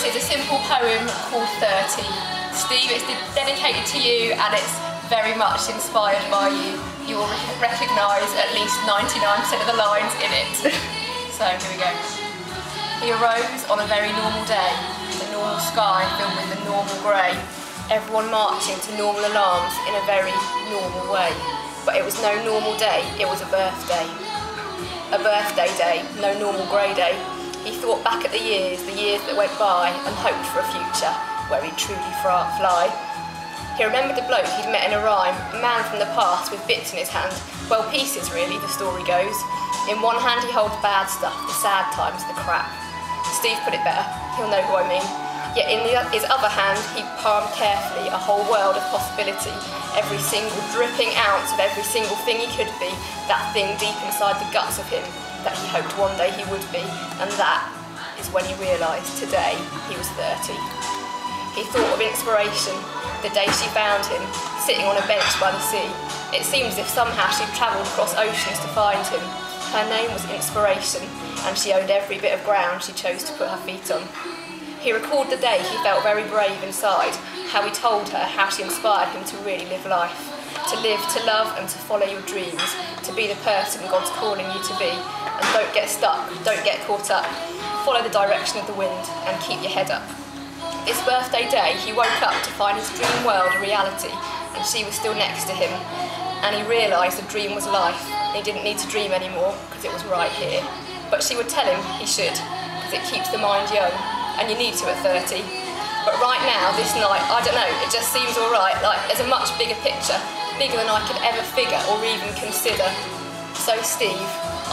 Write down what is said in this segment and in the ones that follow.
This is a simple poem called 30. Steve, it's dedicated to you and it's very much inspired by you. You will recognise at least 99% of the lines in it. So here we go. He arose on a very normal day, the normal sky filled with the normal grey. Everyone marching to normal alarms in a very normal way. But it was no normal day, it was a birthday. A birthday day, no normal grey day. He thought back at the years that went by, and hoped for a future where he'd truly fly. He remembered the bloke he'd met in a rhyme, a man from the past with bits in his hand. Well, pieces really, the story goes. In one hand he holds bad stuff, the sad times, the crap. Steve put it better, he'll know who I mean. Yet in his other hand he palmed carefully a whole world of possibility. Every single dripping ounce of every single thing he could be, that thing deep inside the guts of him that he hoped one day he would be. And that is when he realised today he was 30. He thought of inspiration, the day she found him, sitting on a bench by the sea. It seemed as if somehow she'd travelled across oceans to find him. Her name was Inspiration, and she owned every bit of ground she chose to put her feet on. He recalled the day he felt very brave inside, how he told her how she inspired him to really live life. To live, to love and to follow your dreams, to be the person God's calling you to be. And don't get stuck, don't get caught up. Follow the direction of the wind and keep your head up. This birthday day he woke up to find his dream world a reality, and she was still next to him. And he realised the dream was life, and he didn't need to dream anymore because it was right here. But she would tell him he should, because it keeps the mind young, and you need to at 30. But right now, this night, I don't know, it just seems alright, like there's a much bigger picture, bigger than I could ever figure or even consider. So Steve,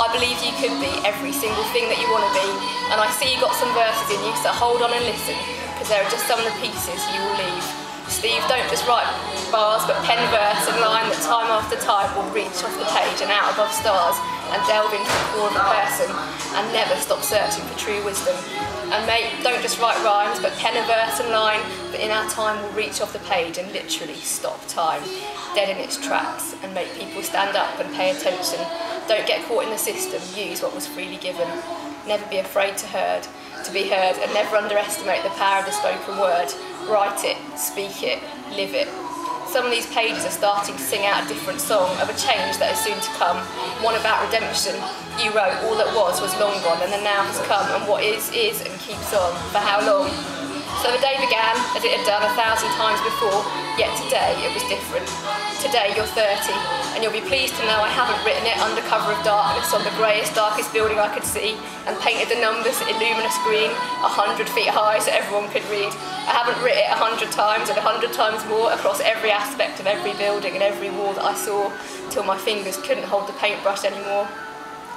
I believe you could be every single thing that you want to be, and I see you got some verses in you, so hold on and listen, because there are just some of the pieces you will leave. Steve, don't just write bars, but pen verse and line that time after time will reach off the page and out above stars and delve into the core of a person and never stop searching for true wisdom. And mate, don't just write rhymes, but pen a verse and line that in our time will reach off the page and literally stop time, dead in its tracks, and make people stand up and pay attention. Don't get caught in the system, use what was freely given. Never be afraid to be heard, and never underestimate the power of the spoken word. Write it, speak it, live it. Some of these pages are starting to sing out a different song of a change that is soon to come, one about redemption. You wrote all that was long gone, and the now has come, and what is and keeps on. For how long? So the day began as it had done 1,000 times before, yet today it was different. Today you're 30, and you'll be pleased to know I haven't written it under cover of darkness on the greyest, darkest building I could see, and painted the numbers in luminous green, 100 feet high so everyone could read. I haven't written it 100 times and 100 times more across every aspect of every building and every wall that I saw, till my fingers couldn't hold the paintbrush anymore.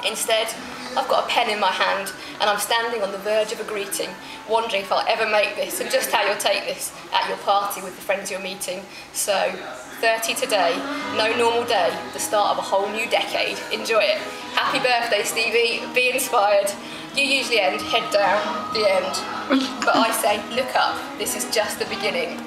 Instead, I've got a pen in my hand, and I'm standing on the verge of a greeting, wondering if I'll ever make this, and just how you'll take this at your party with the friends you're meeting. So, 30 today, no normal day, the start of a whole new decade. Enjoy it. Happy birthday, Stevie. Be inspired. You usually end head down, the end. But I say, look up, this is just the beginning.